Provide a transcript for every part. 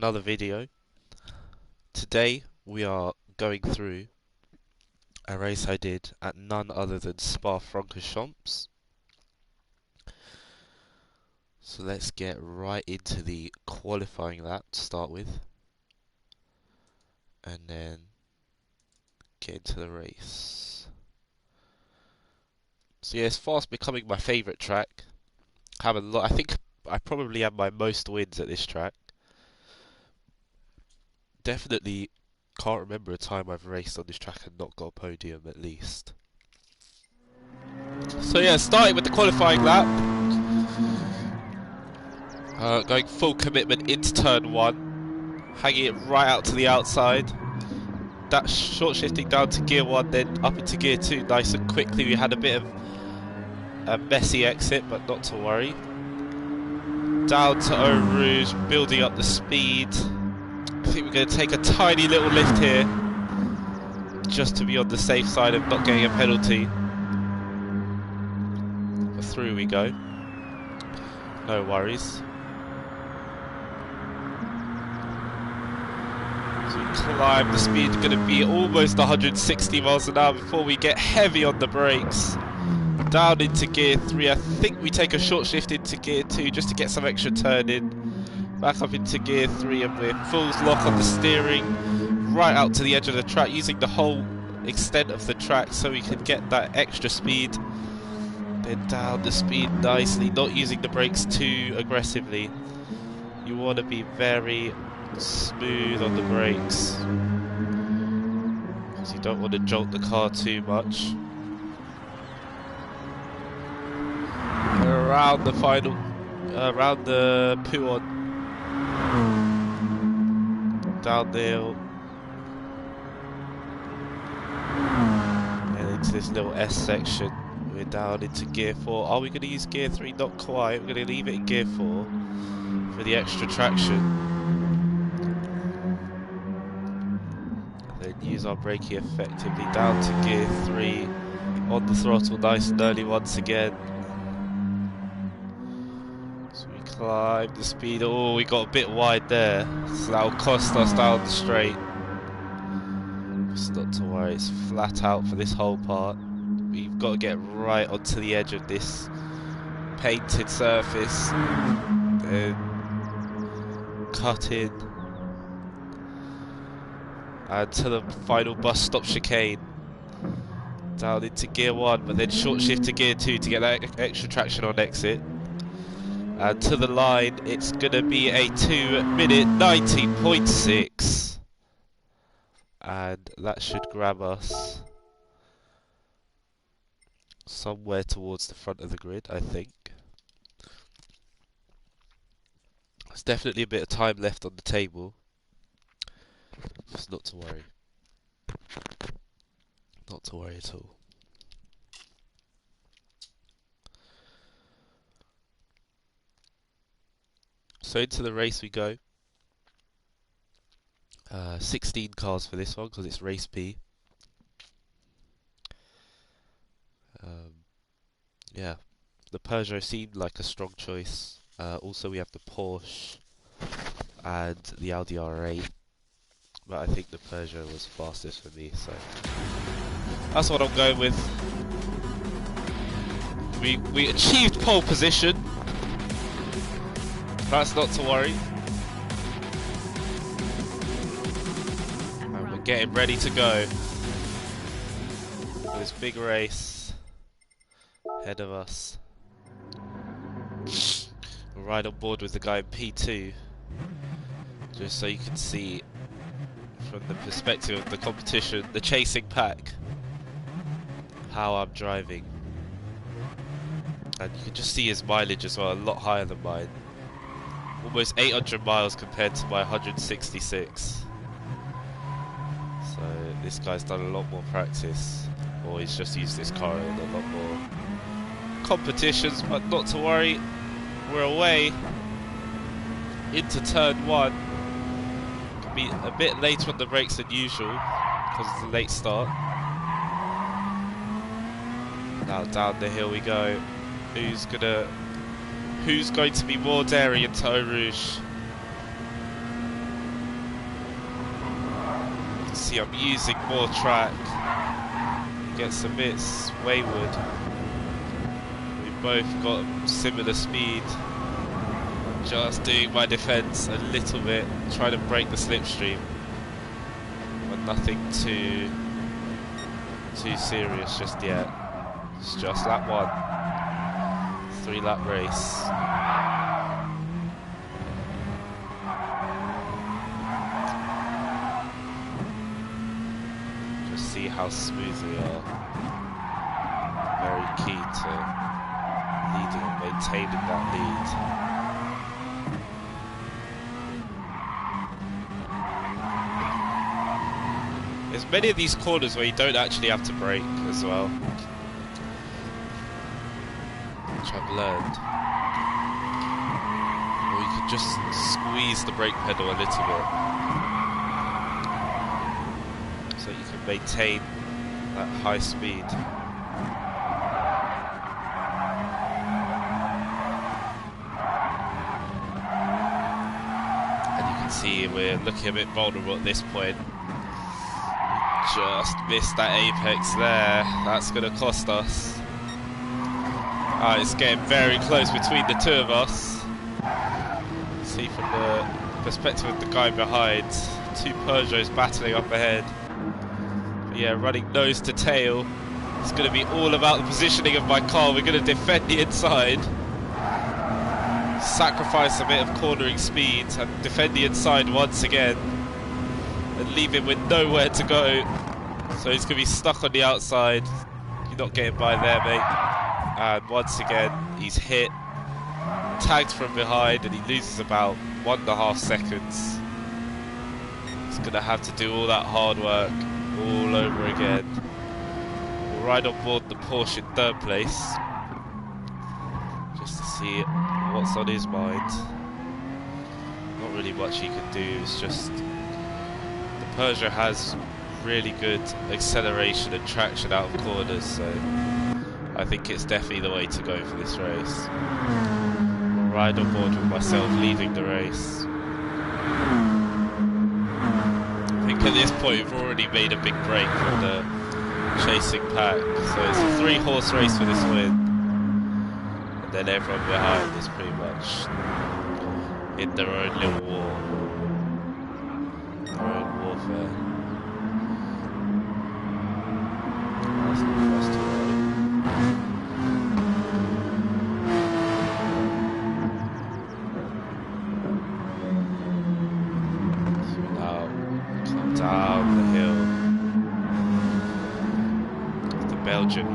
another video. Today we are going through a race I did at none other than Spa-Francorchamps. So let's get right into the qualifying lap to start with, and then get into the race. So yeah, it's fast becoming my favourite track. Have a lot. I think I probably have my most wins at this track. Definitely can't remember a time I've raced on this track and not got a podium at least. So yeah, starting with the qualifying lap. Going full commitment into turn 1. Hanging it right out to the outside. That short shifting down to gear 1, then up into gear 2 nice and quickly. We had a bit of a messy exit, but not to worry. Down to Eau Rouge, building up the speed. I think we're going to take a tiny little lift here, just to be on the safe side of not getting a penalty. But through we go. No worries. So we climb, the speed's going to be almost 160 miles an hour before we get heavy on the brakes. Down into gear 3, I think we take a short shift into gear 2 just to get some extra turn in. Back up into gear 3 and we're full lock on the steering, right out to the edge of the track, using the whole extent of the track so we can get that extra speed. Then down the speed nicely, not using the brakes too aggressively. You want to be very smooth on the brakes, because you don't want to jolt the car too much. Around the final, around the Puon, down the hill, and into this little S section. We're down into gear 4. Are we going to use gear 3? Not quite. We're going to leave it in gear 4 for the extra traction. Then use our braking effectively. Down to gear 3. On the throttle nice and early once again. So we climb the speed. Oh, we got a bit wide there. So that will cost us down the straight. Just not to worry. It's flat out for this whole part. We've got to get right onto the edge of this painted surface, then cut in, and to the final bus stop chicane. Down into gear 1, but then short shift to gear 2 to get that extra traction on exit. And to the line, it's going to be a 2-minute 90.6. And that should grab us somewhere towards the front of the grid, I think. There's definitely a bit of time left on the table. Just not to worry. Not to worry at all. So into the race we go. 16 cars for this one because it's race B. Yeah, the Peugeot seemed like a strong choice. Also we have the Porsche and the Audi R8, but I think the Peugeot was fastest for me, so that's what I'm going with. We achieved pole position. That's not to worry. And we're getting ready to go for this big race ahead of us. We're right on board with the guy in P2, just so you can see from the perspective of the competition, the chasing pack, how I'm driving. And you can just see his mileage as well, a lot higher than mine. Almost 800 miles compared to my 166. So this guy's done a lot more practice, or he's just used this car in a lot more competitions, but not to worry. We're away into turn 1. Could be a bit later on the brakes than usual because it's a late start. Now down the hill we go. Who's going to be more daring into Eau Rouge? See, I'm using more track. It gets a bit wayward. We've both got similar speed. Just doing my defence a little bit, trying to break the slipstream, but nothing too serious just yet. It's just lap 1, 3-lap race. Just see how smooth we are. Very key to leading and maintaining that lead. There's many of these corners where you don't actually have to brake as well, which I've learned. Or you can just squeeze the brake pedal a little bit, so you can maintain that high speed. And you can see we're looking a bit vulnerable at this point. Just missed that apex there. That's going to cost us. It's getting very close between the two of us. See from the perspective of the guy behind, two Peugeots battling up ahead. But yeah, running nose to tail. It's going to be all about the positioning of my car. We're going to defend the inside, sacrifice a bit of cornering speed, and defend the inside once again, and leave him with nowhere to go. So he's going to be stuck on the outside. You're not getting by there, mate. And once again, he's hit, tagged from behind, and he loses about 1.5 seconds. He's going to have to do all that hard work all over again. We'll ride on board the Porsche in 3rd place, just to see what's on his mind. Not really much he can do. It's just the Peugeot has really good acceleration and traction out of corners, so I think it's definitely the way to go for this race. I'll ride on board with myself leading the race. I think at this point we've already made a big break from the chasing pack, so it's a 3-horse race for this win, and then everyone behind is pretty much in their own little war, their own warfare.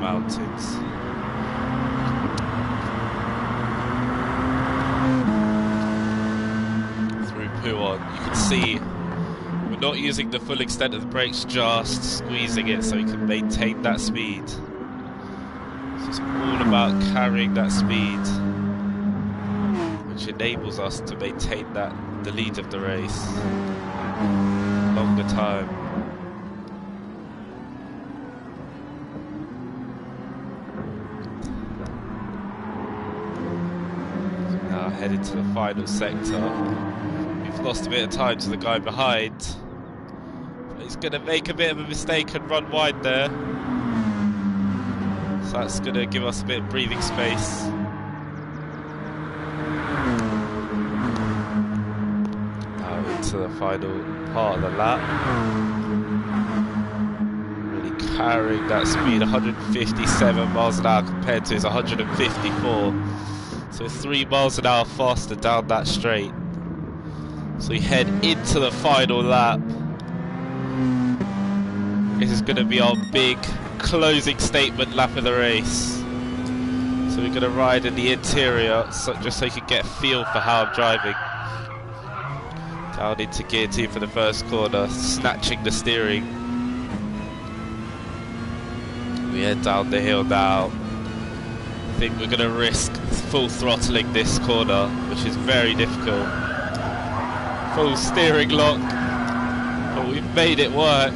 Mountains through Puon. You can see we're not using the full extent of the brakes, just squeezing it so we can maintain that speed. So it's all about carrying that speed, which enables us to maintain the lead of the race longer time. Headed to the final sector. We've lost a bit of time to the guy behind. He's going to make a bit of a mistake and run wide there. So that's going to give us a bit of breathing space. Now into the final part of the lap. Really carrying that speed, 157 miles an hour compared to his 154. So 3 miles an hour faster down that straight. So we head into the final lap. This is going to be our big closing statement lap of the race. So we're going to ride in the interior, just so you can get a feel for how I'm driving. Down into gear 2 for the first corner, snatching the steering. We head down the hill now. I think we're going to risk full throttling this corner, which is very difficult. Full steering lock, but we've made it work.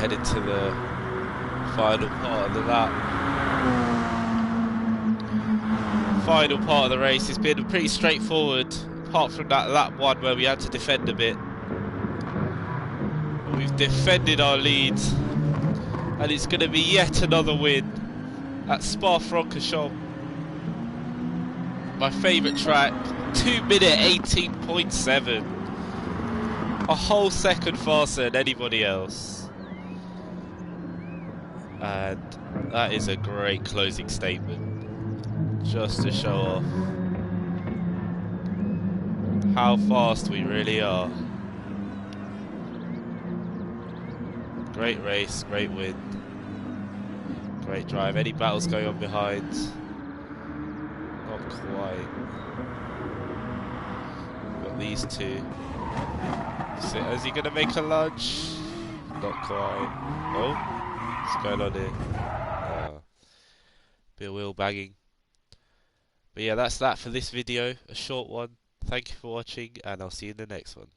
heading to the final part of the lap. Final part of the race has been pretty straightforward, apart from that lap 1 where we had to defend a bit. But we've defended our lead, and it's going to be yet another win at Spa-Francorchamps. My favourite track, 2-minute 18.7. A whole second faster than anybody else. And that is a great closing statement. Just to show off how fast we really are. Great race, great win. Great drive. Any battles going on behind? Not quite. Got these two. So, is he going to make a lunge? Not quite. Oh, what's going on here? Bit of wheel bagging. But yeah, that's that for this video. A short one. Thank you for watching, and I'll see you in the next one.